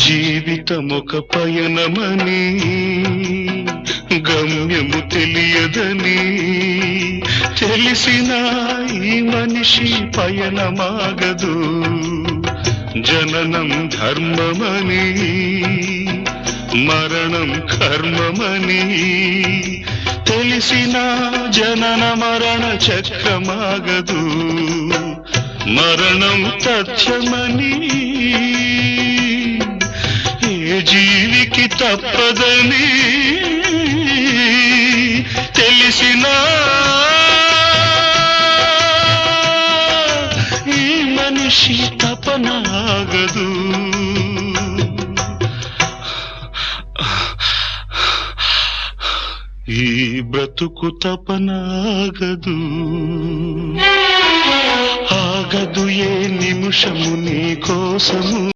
జీవితమొక పయనమని గమ్యము తెలియదని తెలిసిన ఈ మనిషి పయనమాగదు. జననం ధర్మమని మరణం కర్మమని తెలిసిన జనన మరణ చక్రమాగదు. మరణం తథ్యమని ఏ జీవికి తప్పదని తెలిసిన ఈ మనిషి తపనాగదు. ఈ బ్రతుకు తపనాగదు. ఆగదు ఏ నిమిషము నీ కోసము.